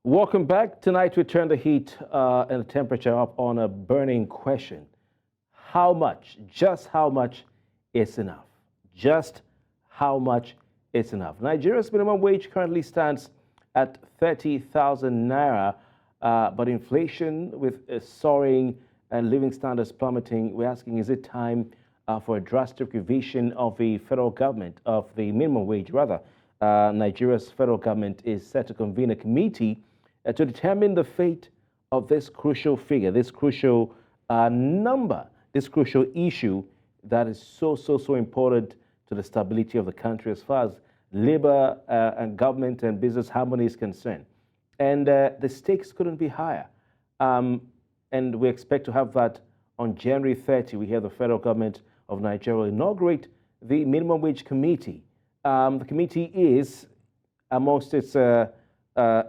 Welcome back. Tonight we turn the heat and the temperature up on a burning question. How much, just how much is enough? Just how much is enough? Nigeria's minimum wage currently stands at 30,000 naira, but inflation with soaring and living standards plummeting, we're asking, is it time for a drastic revision of the federal government, of the minimum wage rather? Nigeria's federal government is set to convene a committee to determine the fate of this crucial figure, this crucial number, this crucial issue that is so important to the stability of the country as far as labor and government and business harmony is concerned. And the stakes couldn't be higher. And we expect to have that on January 30. We hear the federal government of Nigeria will inaugurate the minimum wage committee. The committee is, amongst its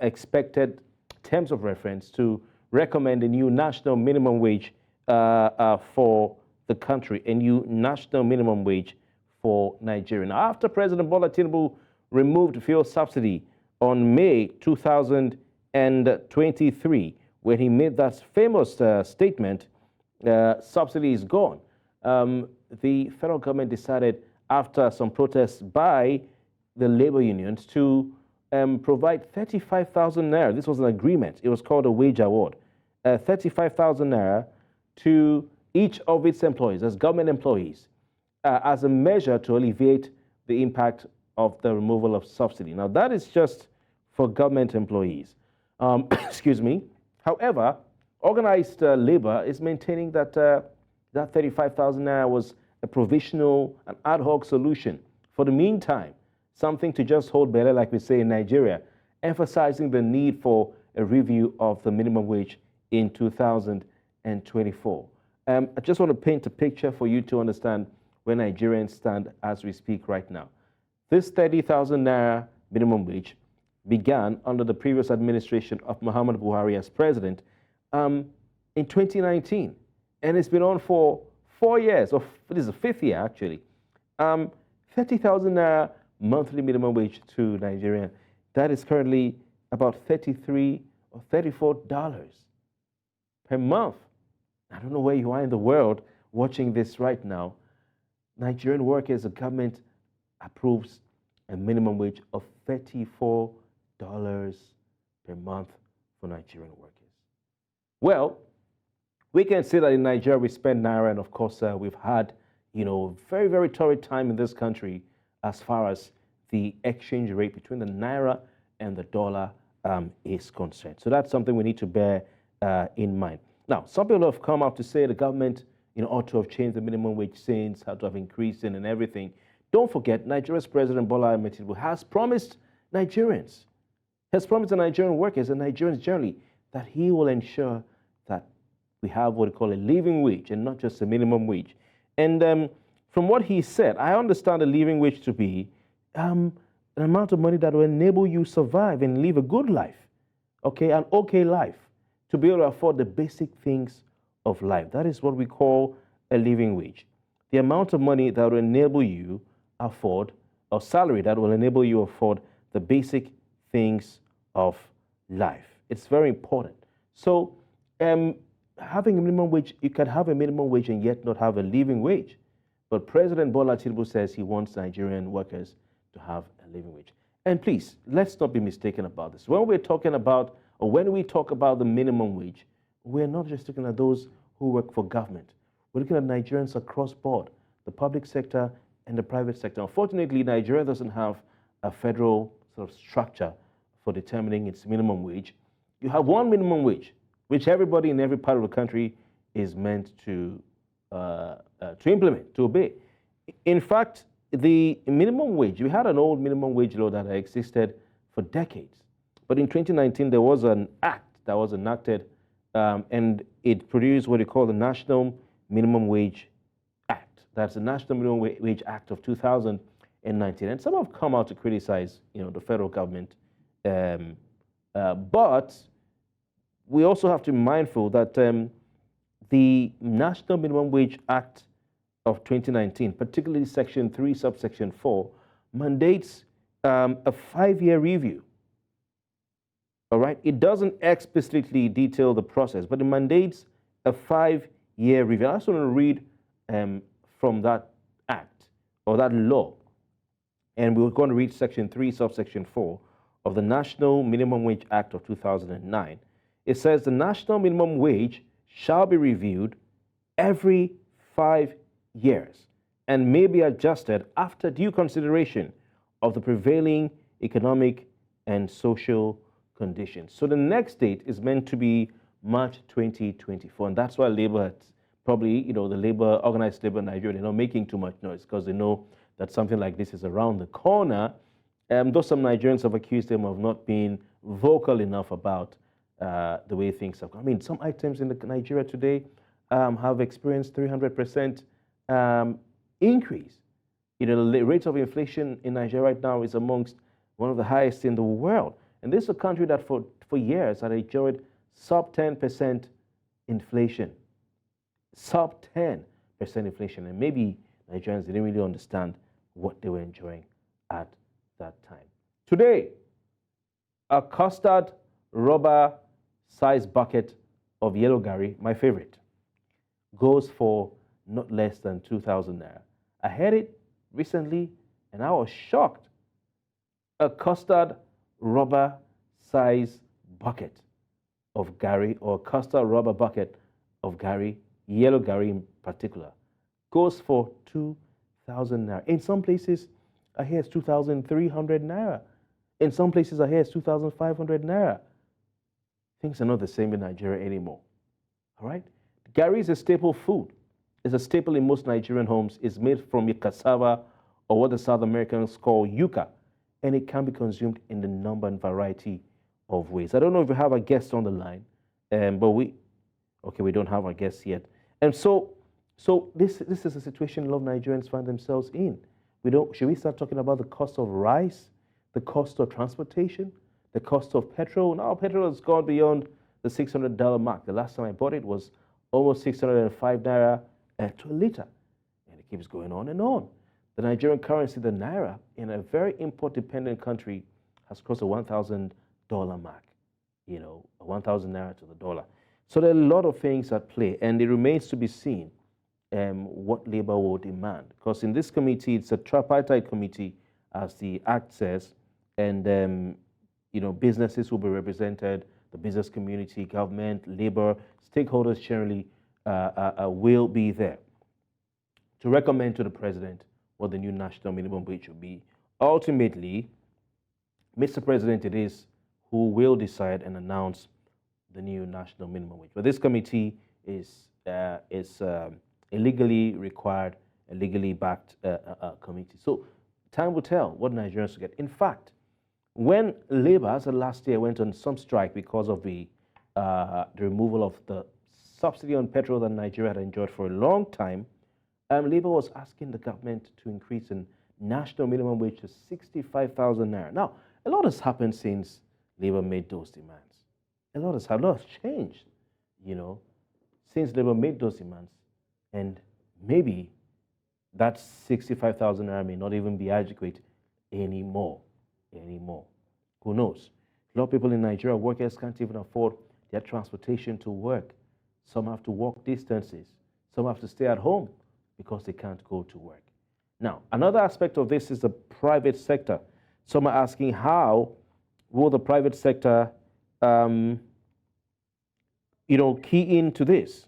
expected terms of reference, to recommend a new national minimum wage for the country, a new national minimum wage for Nigeria. Now, after President Bola Tinubu removed fuel subsidy on May 2023, when he made that famous statement, subsidy is gone, the federal government decided, after some protests by the labor unions, to provide 35,000 naira. This was an agreement. It was called a wage award. 35,000 naira to each of its employees as government employees as a measure to alleviate the impact of the removal of subsidy. Now, that is just for government employees. Excuse me. However, organized labor is maintaining that that 35,000 naira was a provisional and ad hoc solution for the meantime, something to just hold belly, like we say in Nigeria, emphasizing the need for a review of the minimum wage in 2024. I just want to paint a picture for you to understand where Nigerians stand as we speak right now. This 30,000 naira minimum wage began under the previous administration of Muhammad Buhari as president in 2019, and it's been on for 4 years, or this is the 5th year actually. 30,000 naira monthly minimum wage to Nigeria. That is currently about $33 or $34 per month. I don't know where you are in the world watching this right now. Nigerian workers, the government approves a minimum wage of $34 per month for Nigerian workers. Well, we can say that in Nigeria we spend naira, and of course we've had, very torrid time in this country as far as the exchange rate between the naira and the dollar is concerned. So that's something we need to bear in mind. Now, some people have come out to say the government, ought to have changed the minimum wage since, how to have increased it and everything. Don't forget, Nigeria's President Bola Tinubu has promised Nigerians, has promised the Nigerian workers and Nigerians generally that he will ensure that we have what we call a living wage and not just a minimum wage. And from what he said, I understand the living wage to be an amount of money that will enable you survive and live a good life, okay, an okay life, to be able to afford the basic things of life. That is what we call a living wage. The amount of money that will enable you afford, or salary that will enable you afford the basic things of life. It's very important. So having a minimum wage, you can have a minimum wage and yet not have a living wage. But President Bola Tinubu says he wants Nigerian workers to have a living wage. And please, let's not be mistaken about this. When we're talking about, or when we talk about the minimum wage, we're not just looking at those who work for government. We're looking at Nigerians across board, the public sector and the private sector. Unfortunately, Nigeria doesn't have a federal sort of structure for determining its minimum wage. You have one minimum wage, which everybody in every part of the country is meant to implement, to obey. In fact, the minimum wage, we had an old minimum wage law that existed for decades. But in 2019, there was an act that was enacted, and it produced what we call the National Minimum Wage Act. That's the National Minimum Wage Act of 2019. And some have come out to criticize, the federal government. But we also have to be mindful that the National Minimum Wage Act of 2019, particularly Section 3, subsection 4, mandates a 5-year review All right, it doesn't explicitly detail the process, but it mandates a 5-year review. I just want to read from that act or that law, and we're going to read Section 3, subsection 4 of the National Minimum Wage Act of 2009. It says the national minimum wage shall be reviewed every 5 years and may be adjusted after due consideration of the prevailing economic and social conditions. So the next date is meant to be March 2024, and that's why Labour has probably, the organized labor in Nigeria, they're not making too much noise because they know that something like this is around the corner. Though some Nigerians have accused them of not being vocal enough about the way things have gone. I mean, some items in Nigeria today have experienced 300% increase. The rate of inflation in Nigeria right now is amongst one of the highest in the world. And this is a country that for years had enjoyed sub 10% inflation. Sub 10% inflation. And maybe Nigerians didn't really understand what they were enjoying at that time. Today, a custard rubber size bucket of yellow gari, my favorite, goes for not less than 2,000 naira. I had it recently and I was shocked. A custard rubber size bucket of gari, or custard rubber bucket of gari, yellow gari in particular, goes for 2,000 naira. In some places, I hear it's 2,300 naira. In some places, I hear it's 2,500 naira. Things are not the same in Nigeria anymore. All right? Gari is a staple food. It's a staple in most Nigerian homes. It's made from cassava, or what the South Americans call yuca, and it can be consumed in a number and variety of ways. I don't know if we have a guest on the line, but we don't have a guest yet. And so this is a situation a lot of Nigerians find themselves in. Should we start talking about the cost of rice, the cost of transportation, the cost of petrol? Now petrol has gone beyond the $600 mark. The last time I bought it was almost 605 naira to a liter, and it keeps going on and on. The Nigerian currency, the naira, in a very import-dependent country, has crossed the $1,000 mark. 1,000 naira to the dollar. So there are a lot of things at play, and it remains to be seen what Labour will demand. Because in this committee, it's a tripartite committee, as the Act says, and businesses will be represented, the business community, government, Labour, stakeholders generally will be there to recommend to the President what the new national minimum wage will be. Ultimately, Mr. President, it is who will decide and announce the new national minimum wage. But this committee is a legally required, a legally backed committee. So time will tell what Nigerians will get. In fact, when Labour, as of last year, went on some strike because of the removal of the subsidy on petrol that Nigeria had enjoyed for a long time, Labour was asking the government to increase the national minimum wage to 65,000 naira. Now, a lot has happened since Labour made those demands. A lot has changed, since Labour made those demands. And maybe that 65,000 naira may not even be adequate anymore. Who knows? A lot of people in Nigeria, workers can't even afford their transportation to work. Some have to walk distances. Some have to stay at home because they can't go to work. Now, another aspect of this is the private sector. Some are asking, how will the private sector, key into this?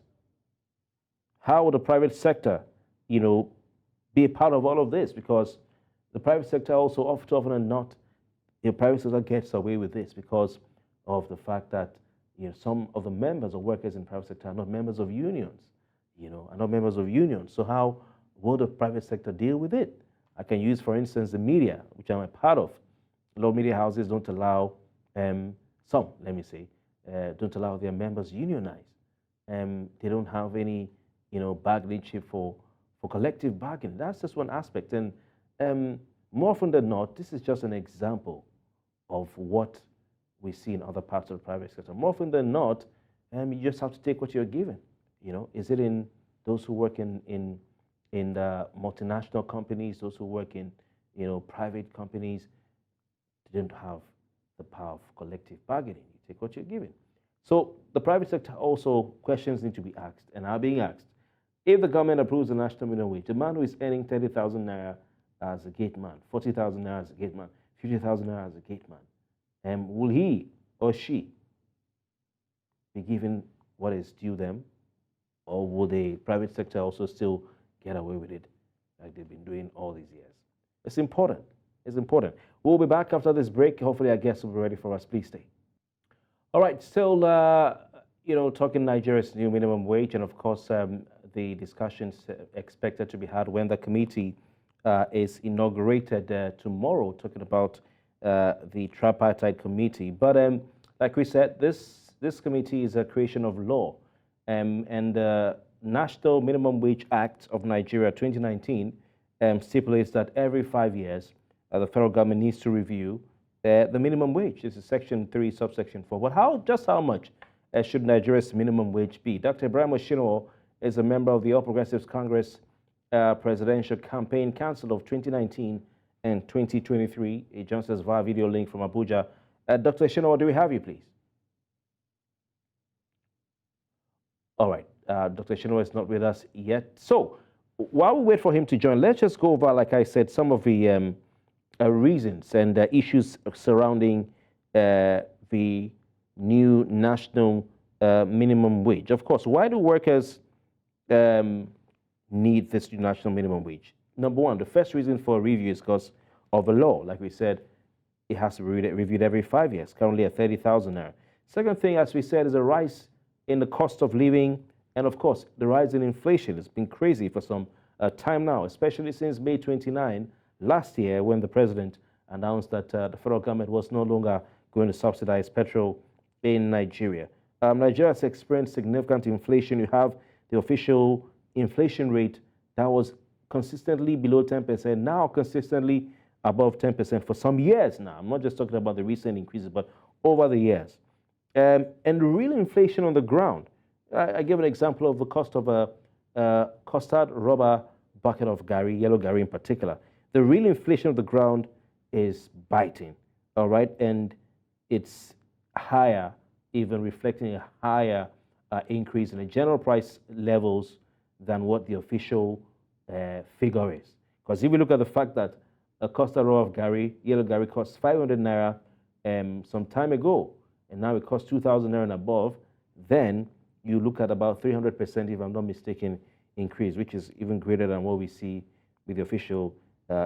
How will the private sector, be a part of all of this? Because the private sector also often and not, the private sector gets away with this because of the fact that some of the members or workers in the private sector are not members of unions. Are not members of unions. So how will the private sector deal with it? I can use, for instance, the media, which I'm a part of. A lot of media houses don't allow, don't allow their members unionize. They don't have any, bargaining chip for collective bargaining. That's just one aspect. And more often than not, this is just an example of what we see in other parts of the private sector. More often than not, you just have to take what you're given. Is it in those who work in the multinational companies, those who work in, private companies? They don't have the power of collective bargaining. You take what you're given. So the private sector also, questions need to be asked and are being asked. If the government approves the national minimum wage, the man who is earning 30,000 naira as a gate man, 40,000 naira as a gate man, 50,000 naira as a gate man, will he or she be given what is due them, or will the private sector also still get away with it like they've been doing all these years? It's important. It's important. We'll be back after this break. Hopefully our guests will be ready for us. Please stay. All right, still, talking Nigeria's new minimum wage, and of course, the discussions expected to be had when the committee is inaugurated tomorrow, talking about the tripartite committee. But like we said, this committee is a creation of law, and the National Minimum Wage Act of Nigeria 2019 stipulates that every 5 years, the federal government needs to review the minimum wage. This is Section 3, subsection 4. But just how much should Nigeria's minimum wage be? Dr. Ibrahim Oshino is a member of the All Progressives Congress Presidential Campaign Council of 2019 and 2023. He joins us via video link from Abuja. Dr. Oshino, do we have you, please? All right. Dr. Oshino is not with us yet. So while we wait for him to join, let's just go over, like I said, some of the reasons and issues surrounding the new national minimum wage. Of course, why do workers need this new national minimum wage? Number one, the first reason for a review is because of a law. Like we said, it has to be reviewed every 5 years, currently at 30,000 naira. Second thing, as we said, is a rise in the cost of living, and of course, the rise in inflation. It's been crazy for some time now, especially since May 29 last year, when the president announced that the federal government was no longer going to subsidize petrol in Nigeria. Nigeria has experienced significant inflation. You have the official inflation rate that was consistently below 10%, now consistently above 10% for some years now. I'm not just talking about the recent increases, but over the years. And real inflation on the ground. I give an example of the cost of a custard rubber bucket of Gary, yellow Gary in particular. The real inflation of the ground is biting, all right? And it's higher, even reflecting a higher increase in the general price levels than what the official figure is. Because if you look at the fact that a custard roll of Gary, yellow Gary, cost 500 naira some time ago, and now it costs 2,000 naira and above, then you look at about 300%, if I'm not mistaken, increase, which is even greater than what we see with the official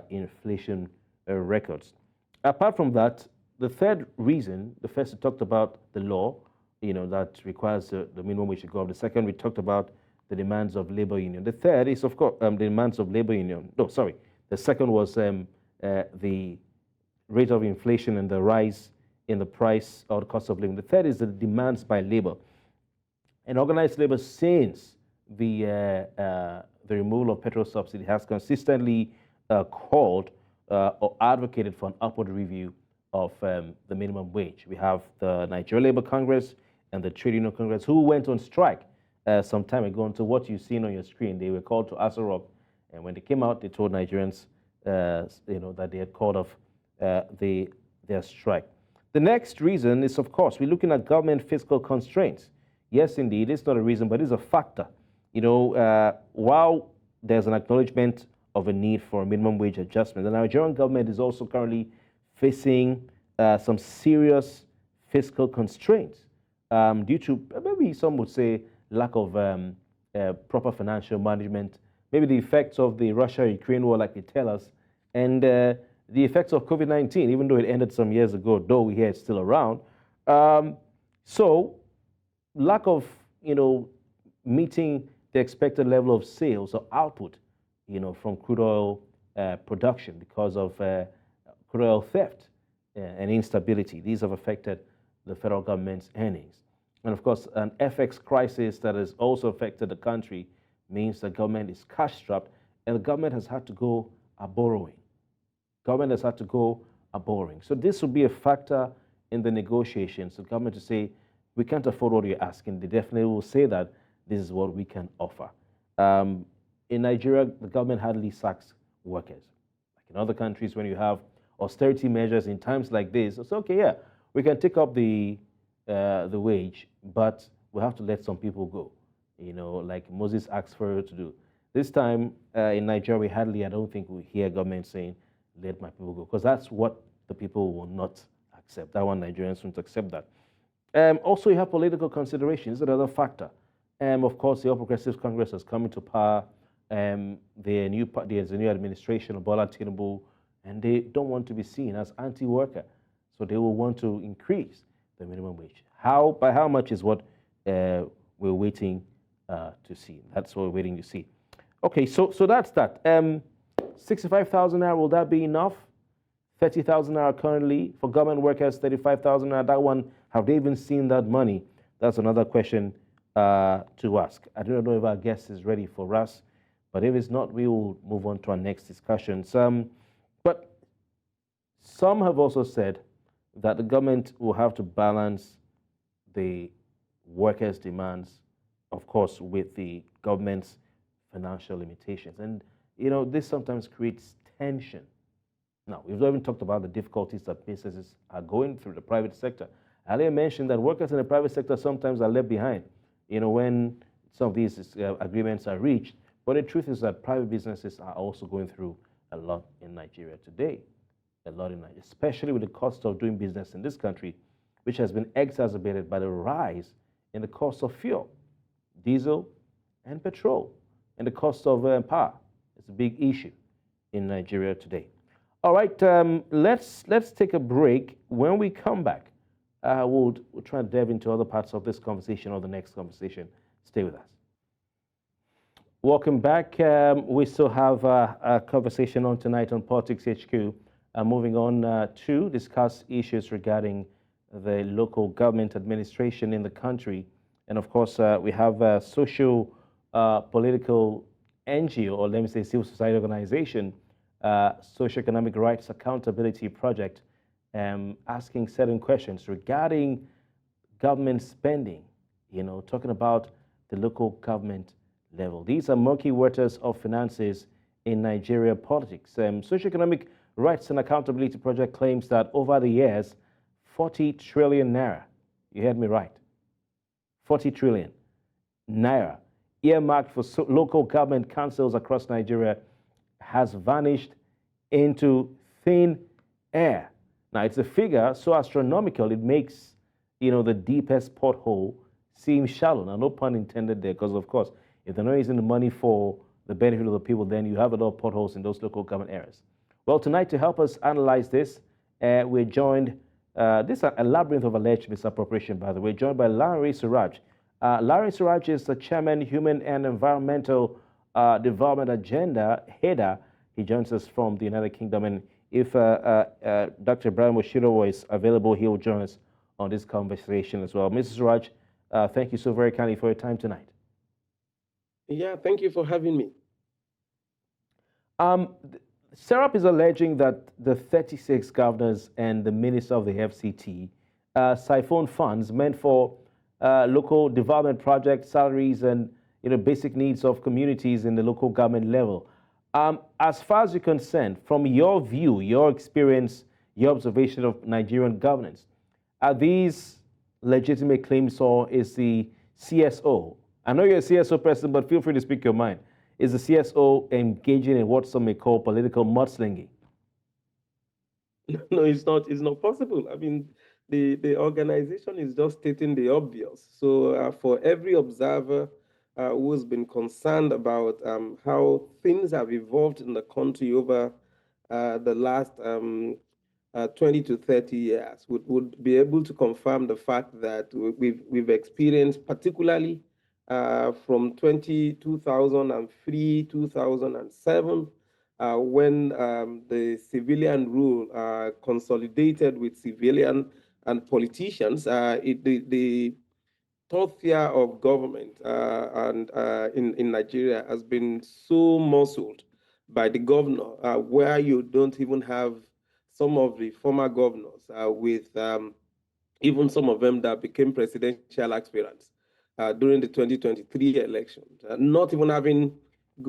inflation records. Apart from that, the third reason, the first we talked about the law, that requires the minimum wage to go up. The second, we talked about the demands of labor union. The third is, of course, the demands of labor union. No, sorry. The second was the rate of inflation and the rise in the price or the cost of living. The third is the demands by labor. And organized labor, since the removal of petrol subsidy, has consistently called or advocated for an upward review of the minimum wage. We have the Nigeria Labour Congress and the Trade Union Congress, who went on strike some time ago. And to what you've seen on your screen, they were called to Aso Rock, and when they came out, they told Nigerians, that they had called off their strike. The next reason is, of course, we're looking at government fiscal constraints. Yes, indeed, it's not a reason, but it's a factor. While there's an acknowledgement of a need for a minimum wage adjustment, the Nigerian government is also currently facing some serious fiscal constraints due to, maybe some would say, lack of proper financial management, maybe the effects of the Russia-Ukraine war, like they tell us, and the effects of COVID-19, even though it ended some years ago, though we hear it's still around. So lack of, meeting the expected level of sales or output, from crude oil production because of crude oil theft and instability. These have affected the federal government's earnings. And of course, an FX crisis that has also affected the country means the government is cash-strapped, and the government has had to go borrowing. Government has had to go borrowing. So this will be a factor in the negotiations. The government to say, we can't afford what you're asking. They definitely will say that this is what we can offer. In Nigeria, the government hardly sacks workers. Like in other countries, when you have austerity measures in times like this, it's okay, yeah, we can take up the wage, but we have to let some people go. Like Moses asked Pharaoh to do. This time in Nigeria, I don't think we hear government saying, "Let my people go," because that's what the people will not accept. That one, Nigerians won't accept that. Also, you have political considerations. Another factor. Of course, the All Progressives Congress has come into power. There's a new administration of Bola Tinubu, and they don't want to be seen as anti-worker, so they will want to increase the minimum wage. By how much is what we're waiting to see. That's what we're waiting to see. Okay, so that's that. 65,000 naira, will that be enough? 30,000 naira currently for government workers, 35,000 naira. That one, have they even seen that money? That's another question to ask. I don't know if our guest is ready for us, but if it's not, we will move on to our next discussion. But some have also said that the government will have to balance the workers' demands, of course, with the government's financial limitations. And, this sometimes creates tension. Now, we've not even talked about the difficulties that businesses are going through, the private sector. Earlier mentioned that workers in the private sector sometimes are left behind, when some of these agreements are reached. But the truth is that private businesses are also going through a lot in Nigeria today, especially with the cost of doing business in this country, which has been exacerbated by the rise in the cost of fuel, diesel, and petrol, and the cost of power. It's a big issue in Nigeria today. All right, let's take a break. When we come back, we'll try to delve into other parts of this conversation or the next conversation. Stay with us. Welcome back. We still have a conversation on tonight on Politics HQ. Moving on to discuss issues regarding the local government administration in the country. And of course, we have a social political NGO, or let me say civil society organization, Socioeconomic Rights Accountability Project, asking certain questions regarding government spending, talking about the local government level. These are murky waters of finances in Nigeria politics. Socioeconomic Rights and Accountability Project claims that over the years, 40 trillion naira, you heard me right, 40 trillion naira, earmarked for local government councils across Nigeria, has vanished into thin air. Now, it's a figure so astronomical, it makes, the deepest pothole seem shallow. Now, no pun intended there, because, of course, if they're not using the money for the benefit of the people, then you have a lot of potholes in those local government areas. Well, tonight, to help us analyze this, we're joined, this is a labyrinth of alleged misappropriation, by the way, joined by Larry Suraj. Larry Suraj is the chairman, Human and Environmental Development Agenda header. He joins us from the United Kingdom. And if Dr. Ibrahim Oshiro is available, he will join us on this conversation as well. Mrs. Suraj, thank you so very kindly for your time tonight. Yeah, thank you for having me. Serap is alleging that the 36 governors and the minister of the FCT siphoned funds meant for local development project salaries and basic needs of communities in the local government level. As far as you're concerned, from your view, your experience, your observation of Nigerian governance, are these legitimate claims, or is the CSO, I know you're a CSO person, but feel free to speak your mind, is the CSO engaging in what some may call political mudslinging? No, it's not. It's not possible. I mean, the organization is just stating the obvious. So for every observer who's been concerned about how things have evolved in the country over the last 20 to 30 years, would be able to confirm the fact that we've experienced, particularly from 2003, 2007, when the civilian rule consolidated with civilian and politicians, the third tier of government in Nigeria has been so muscled by the governor, where you don't even have some of the former governors with even some of them that became presidential aspirants during the 2023 election, not even having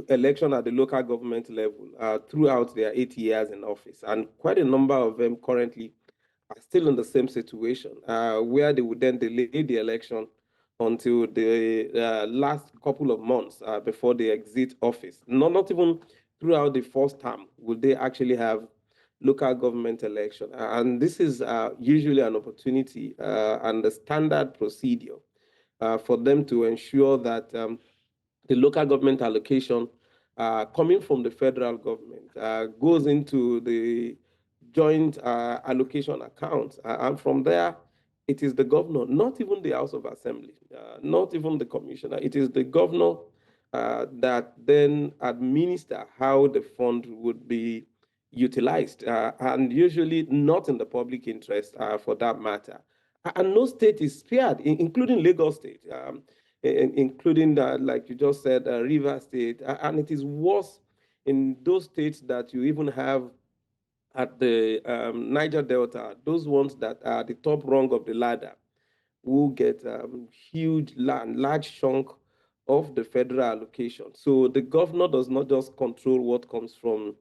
election at the local government level throughout their 8 years in office. And quite a number of them currently are still in the same situation, where they would then delay the election until the last couple of months before they exit office. Not even throughout the first term will they actually have local government election. And this is usually an opportunity and the standard procedure for them to ensure that the local government allocation coming from the federal government goes into the joint allocation account. And from there, it is the governor, not even the House of Assembly, not even the commissioner. It is the governor that then administer how the fund would be utilized, and usually not in the public interest for that matter. And no state is spared, including Lagos State. Including like you just said, River State, and it is worse in those states that you even have at the Niger Delta, those ones that are the top rung of the ladder, who get huge land, large chunk of the federal allocation. So the governor does not just control what comes from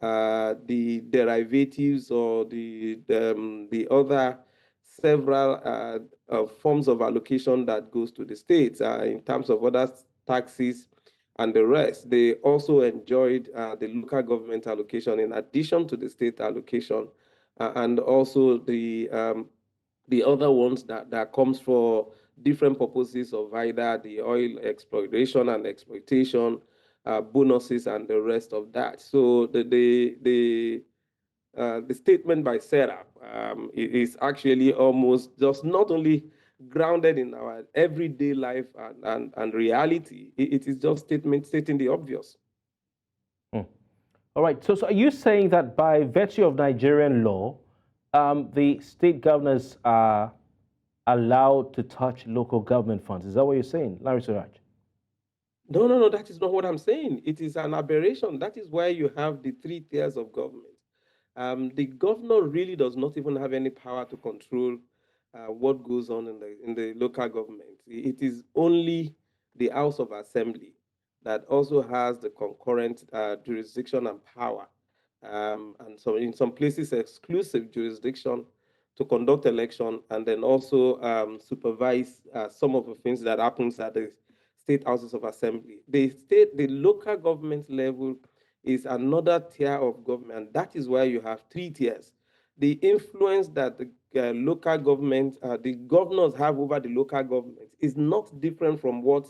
the derivatives or the other several forms of allocation that goes to the states in terms of other taxes and the rest. They also enjoyed the local government allocation in addition to the state allocation, and also the other ones that comes for different purposes of either the oil exploration and exploitation, bonuses and the rest of that. So the statement by Sarah is actually almost just not only grounded in our everyday life and reality, it is just statement stating the obvious. All right. So are you saying that by virtue of Nigerian law, the state governors are allowed to touch local government funds? Is that what you're saying, Larry Suraj? No, that is not what I'm saying. It is an aberration. That is why you have the three tiers of government. The governor really does not even have any power to control what goes on in the local government. It is only the House of Assembly that also has the concurrent jurisdiction and power, and so in some places exclusive jurisdiction to conduct election and then also supervise some of the things that happens at the state houses of assembly. The local government level is another tier of government. That is why you have three tiers. The influence that the local government, the governors have over the local government is not different from what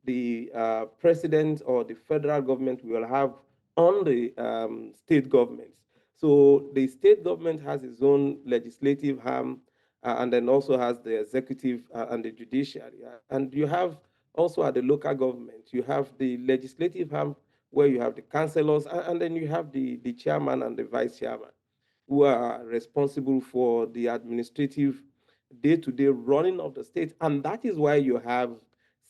the president or the federal government will have on the state governments. So the state government has its own legislative arm, and then also has the executive and the judiciary. And you have also at the local government, you have the legislative arm where you have the councillors, and then you have the chairman and the vice chairman who are responsible for the administrative day-to-day running of the state. And that is why you have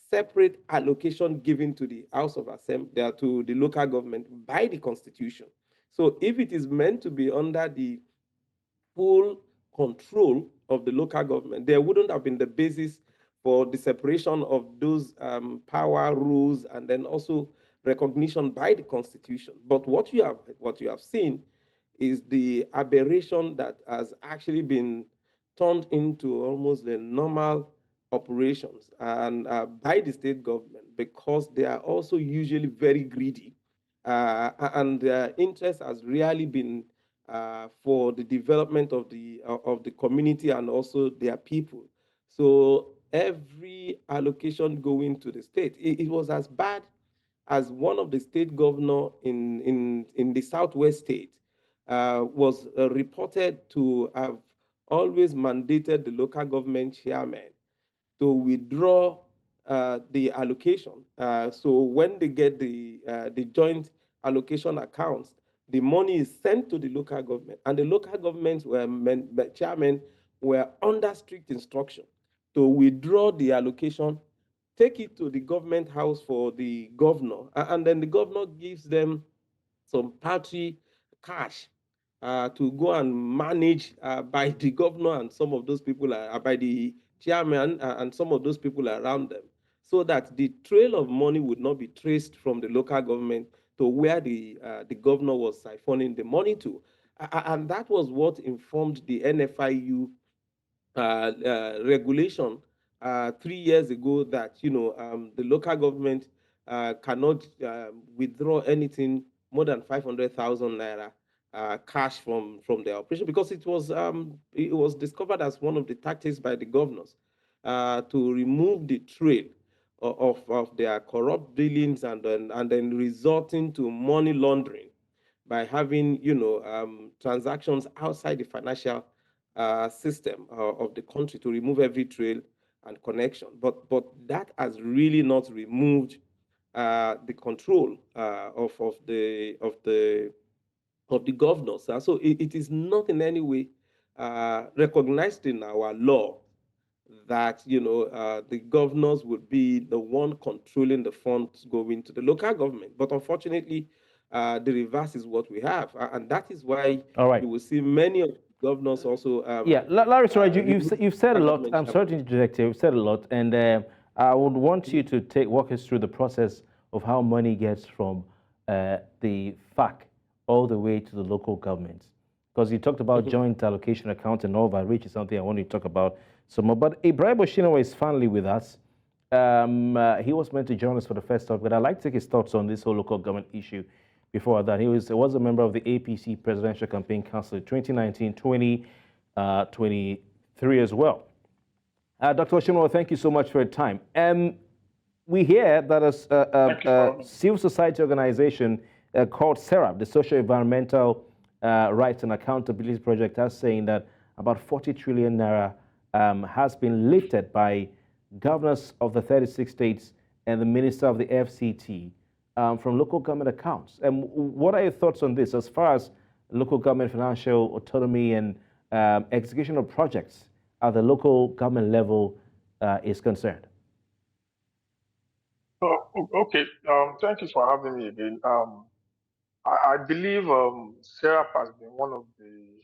separate allocation given to the House of Assembly, to the local government by the Constitution. So if it is meant to be under the full control of the local government, there wouldn't have been the basis for the separation of those power rules and then also recognition by the Constitution. But what you have seen is the aberration that has actually been turned into almost the normal operations and by the state government, because they are also usually very greedy, and their interest has really been for the development of the community and also their people. So every allocation going to the state, it was as bad as one of the state governor in the southwest state was reported to have always mandated the local government chairman to withdraw the allocation. So when they get the joint allocation accounts, the money is sent to the local government, and the local governments chairmen were under strict instruction to withdraw the allocation, take it to the government house for the governor, and then the governor gives them some party cash to go and manage by the governor and some of those people by the chairman and some of those people around them, so that the trail of money would not be traced from the local government to where the governor was siphoning the money to. And that was what informed the NFIU regulation 3 years ago, that the local government cannot withdraw anything more than 500,000 naira cash from their operation, because it was discovered as one of the tactics by the governors to remove the trail of their corrupt dealings, and then resorting to money laundering by having transactions outside the financial system of the country, to remove every trail and connection. But that has really not removed the control of the governors. So it is not in any way recognized in our law that the governors would be the one controlling the funds going to the local government. But unfortunately, the reverse is what we have, and that is why All right. you will see many of the governors also. Yeah, Larry, sorry, remove you've said a lot. government I'm sorry to interject you. You've said a lot, and I would want you to walk us through the process of how money gets from the FAC all the way to the local governments. Because you talked about joint allocation account and all that, which is something I want to talk about some more. But Ibrahim Oshinawa is finally with us. He was meant to join us for the first talk, but I'd like to take his thoughts on this whole local government issue. Before that, he was a member of the APC Presidential Campaign Council 2019-2023 as well. Dr. Oshinawa, thank you so much for your time. We hear that a civil society organization called SERAP, the Social Environmental Rights and Accountability Project, is saying that about 40 trillion naira has been lifted by governors of the 36 states and the minister of the FCT from local government accounts. And what are your thoughts on this as far as local government financial autonomy and execution of projects at the local government level is concerned? Okay. Thank you for having me again. I believe SERAP has been one of the,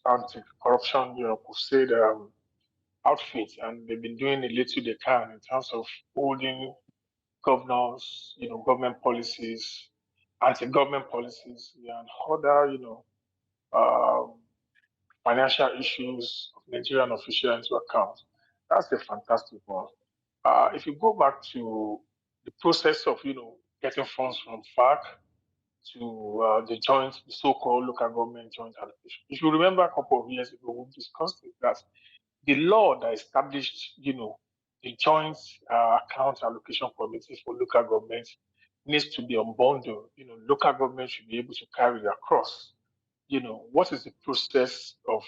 anti-corruption, crusade outfits, and they've been doing a little they can in terms of holding governors, government policies, anti-government policies, and other, um, financial issues of Nigerian officials into account. That's a fantastic one. If you go back to the process of, getting funds from FAC to the so-called local government joint allocation. If you remember a couple of years ago, we discussed it, that the law that established, the joint account allocation committee for local governments needs to be unbundled. Local government should be able to carry across. What is the process of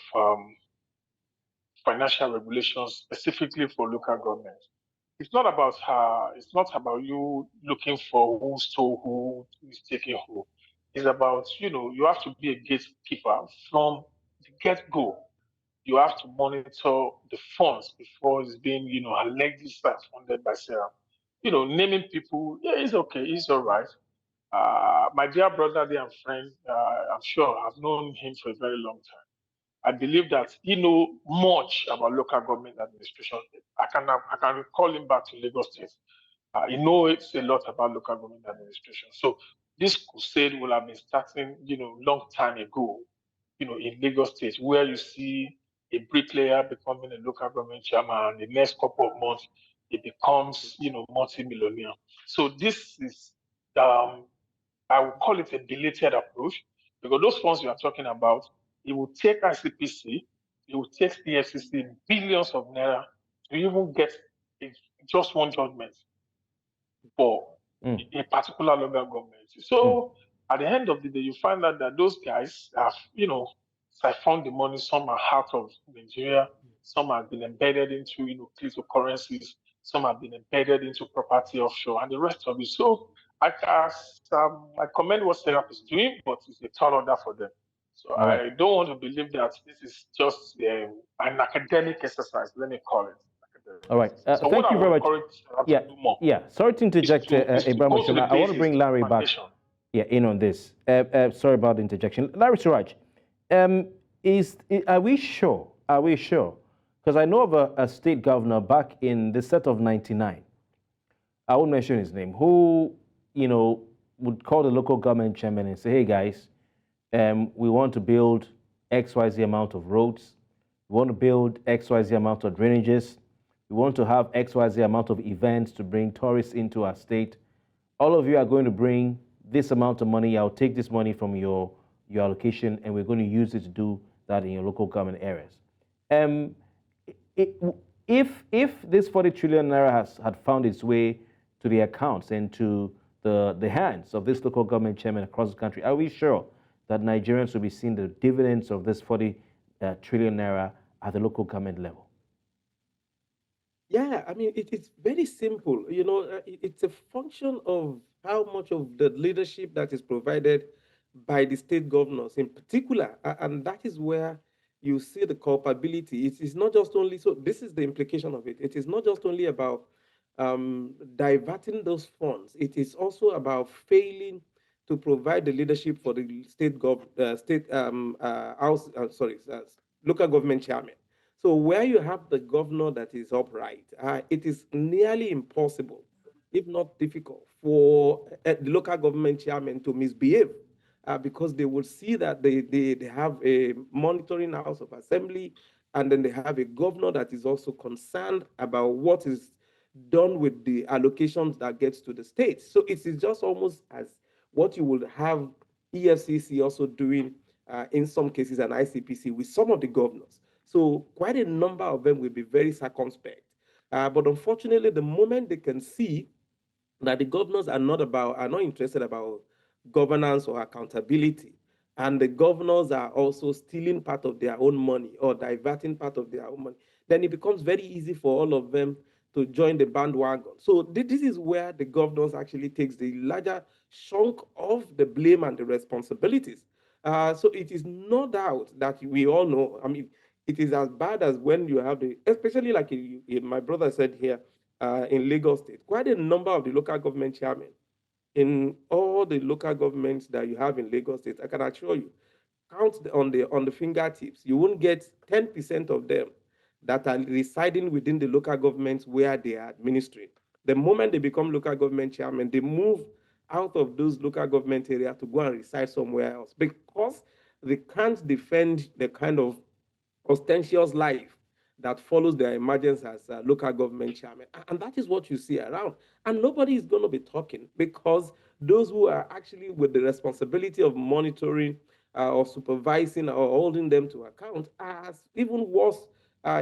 financial regulations specifically for local government? It's not about you looking for who stole who is taking who. It's about, you have to be a gatekeeper from the get-go. You have to monitor the funds before it's being, allegedly funded by Sarah. Naming people, yeah, it's okay, it's all right. My dear brother there and friend, I'm sure I've known him for a very long time. I believe that he knows much about local government administration. I can recall him back to Lagos State. He knows a lot about local government administration. So this crusade will have been starting, long time ago, in Lagos State, where you see a bricklayer becoming a local government chairman. The next couple of months, it becomes, multi-millionaire. So this is, I would call it a belated approach, because those funds you are talking about, it will take ICPC, it will take the FCC billions of naira to even get just one judgment for a particular local government. So at the end of the day, you find out that those guys have, siphoned the money. Some are out of Nigeria, some have been embedded into, cryptocurrencies, some have been embedded into property offshore, and the rest of it. So I commend what SERAP is doing, but it's a tall order for them. So I don't want to believe that this is just an academic exercise, let me call it. All right. So thank you very much. Yeah. Sorry to interject, Ibrahim Oshinawa. I want to bring Larry back. In on this. Sorry about the interjection. Larry Suraj, are we sure? Are we sure? Because I know of a state governor back in the set of '99. I won't mention his name. Who, would call the local government chairman and say, hey guys, we want to build XYZ amount of roads. We want to build XYZ amount of drainages. We want to have XYZ amount of events to bring tourists into our state. All of you are going to bring this amount of money. I'll take this money from your allocation, and we're going to use it to do that in your local government areas. If this 40 trillion naira had found its way to the accounts and to the hands of this local government chairman across the country, are we sure that Nigerians will be seeing the dividends of this 40 trillion naira at the local government level? Yeah, I mean, it's very simple. It's a function of how much of the leadership that is provided by the state governors in particular. And that is where you see the culpability. It is not just only, so this is the implication of it. It is not just only about diverting those funds. It is also about failing to provide the leadership for the local government chairman. So where you have the governor that is upright, it is nearly impossible, if not difficult, for the local government chairman to misbehave, because they will see that they have a monitoring house of assembly, and then they have a governor that is also concerned about what is done with the allocations that gets to the states. So it is just almost as what you would have EFCC also doing in some cases, and ICPC with some of the governors. So quite a number of them will be very circumspect. But unfortunately, the moment they can see that the governors are not interested about governance or accountability, and the governors are also stealing part of their own money or diverting part of their own money, then it becomes very easy for all of them to join the bandwagon. So this is where the governors actually takes the larger chunk of the blame and the responsibilities. So it is no doubt that we all know. I mean, it is as bad as when you have especially like my brother said here in Lagos State, quite a number of the local government chairmen in all the local governments that you have in Lagos State. I can assure you, count on the fingertips. You won't get 10% of them that are residing within the local governments where they are administering. The moment they become local government chairmen, they move out of those local government areas to go and reside somewhere else because they can't defend the kind of ostentatious life that follows their emergence as local government chairman. And that is what you see around. And nobody is going to be talking because those who are actually with the responsibility of monitoring or supervising or holding them to account are even worse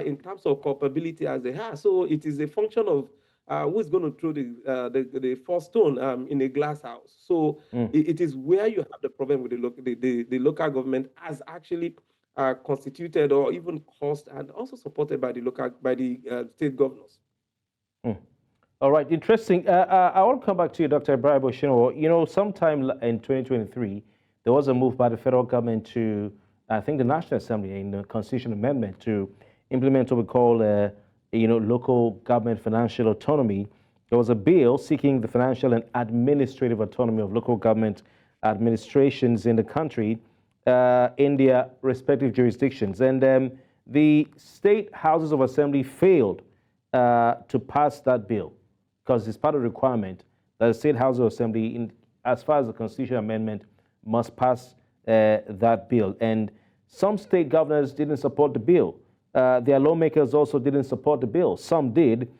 in terms of culpability as they are. So it is a function of who is going to throw the first stone in a glass house. So it is where you have the problem with the local government as actually constituted or even caused and also supported by the state governors. All right, interesting. I want to come back to you, Dr. Ibrahim Oshino. Sometime in 2023, there was a move by the federal government to, I think, the National Assembly in the Constitution Amendment to implement what we call, local government financial autonomy. There was a bill seeking the financial and administrative autonomy of local government administrations in the country in their respective jurisdictions. And the state houses of assembly failed to pass that bill because it's part of the requirement that the state house of assembly, as far as the constitutional amendment, must pass that bill. And some state governors didn't support the bill. Their lawmakers also didn't support the bill. Some did.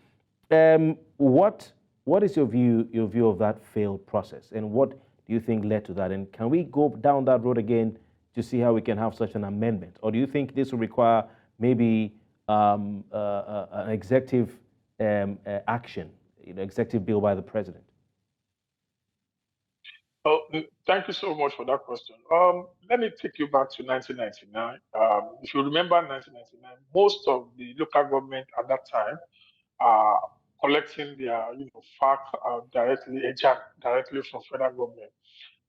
What is your view of that failed process, and what do you think led to that? And can we go down that road again to see how we can have such an amendment, or do you think this will require maybe an executive action, executive bill by the president? Oh, thank you so much for that question. Let me take you back to 1999. If you remember 1999, most of the local government at that time are collecting their FAC directly from federal government.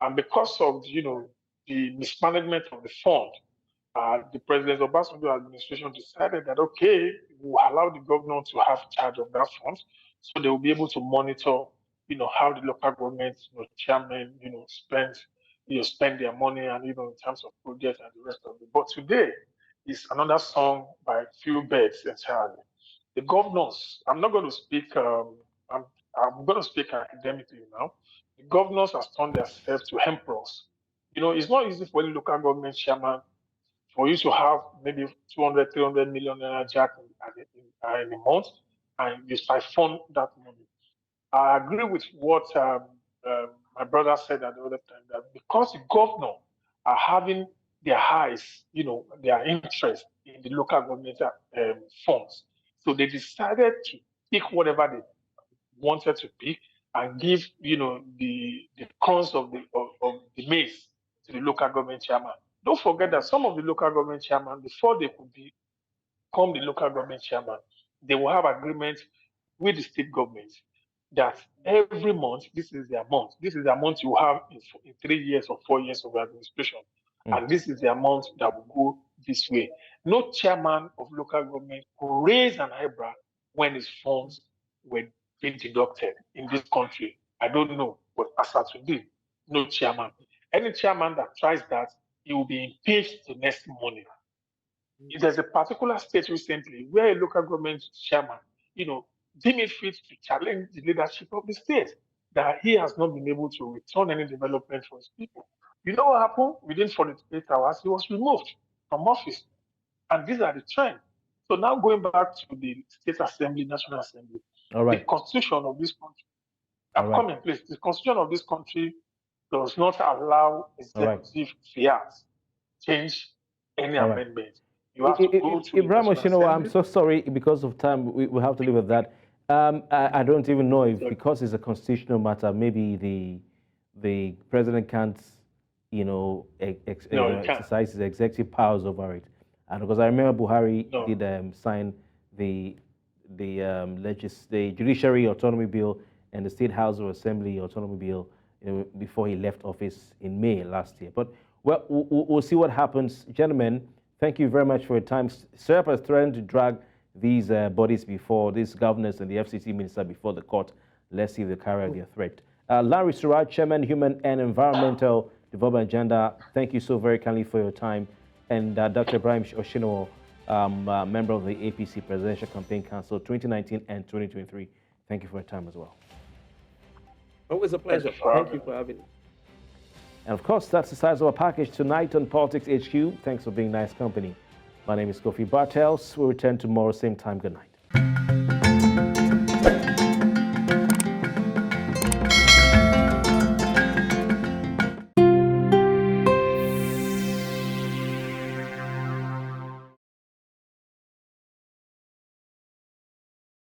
And because of the mismanagement of the fund, the President Obasanjo administration decided that okay, we'll allow the governor to have charge of that fund, so they will be able to monitor, how the local government, chairman, spend their money, and in terms of projects and the rest of it. But today is another song by few birds entirely. The governors, I'm not going to speak. I'm going to speak academically now. The The governors have turned themselves to emperors. It's not easy for any local government chairman for you to have maybe 200, 300 million naira jack in a month, and you siphon that money. I agree with what my brother said at the other time, that because the governor are having their eyes, their interest in the local government funds, so they decided to pick whatever they wanted to pick and give, the crumbs of the maize to the local government chairman. Don't forget that some of the local government chairman, before they could become the local government chairman, they will have agreements with the state government that every month, this is their month. This is the amount you have in 3 years or 4 years of administration. And this is the amount that will go this way. No chairman of local government could raise an eyebrow when his funds were being deducted in this country. I don't know, but as at today, no chairman. Any chairman that tries that, he will be impeached the next morning. There's a particular state recently where a local government chairman, deemed it fit to challenge the leadership of the state, that he has not been able to return any development for his people. You know what happened? Within 48 hours, he was removed from office. And these are the trends. So now going back to the State Assembly, National Assembly, All right. the constitution of this country, All right. coming, please. The constitution of this country does not allow executive fiat change any All right. amendment. You have to go to the Ibrahim National Oshino, I'm Assembly. so sorry, because of time, we have to leave with that. I don't even know if, because it's a constitutional matter, maybe the president can't, exercise his executive powers over it. And because I remember Buhari did sign the Judiciary Autonomy Bill and the State House of Assembly Autonomy Bill before he left office in May last year. But well, we'll see what happens. Gentlemen, thank you very much for your time. SERP has threatened to drag these bodies before, these governors and the FCT minister before the court. Let's see if they carry out their threat. Larry Suraj, Chairman, Human and Environmental Development Agenda, thank you so very kindly for your time. And Dr. Ibrahim Oshino, member of the APC Presidential Campaign Council 2019 and 2023. Thank you for your time as well. Always a pleasure. Thank you for having me. And of course, that's the size of our package tonight on Politics HQ. Thanks for being nice company. My name is Kofi Bartels. We'll return tomorrow, same time. Good night.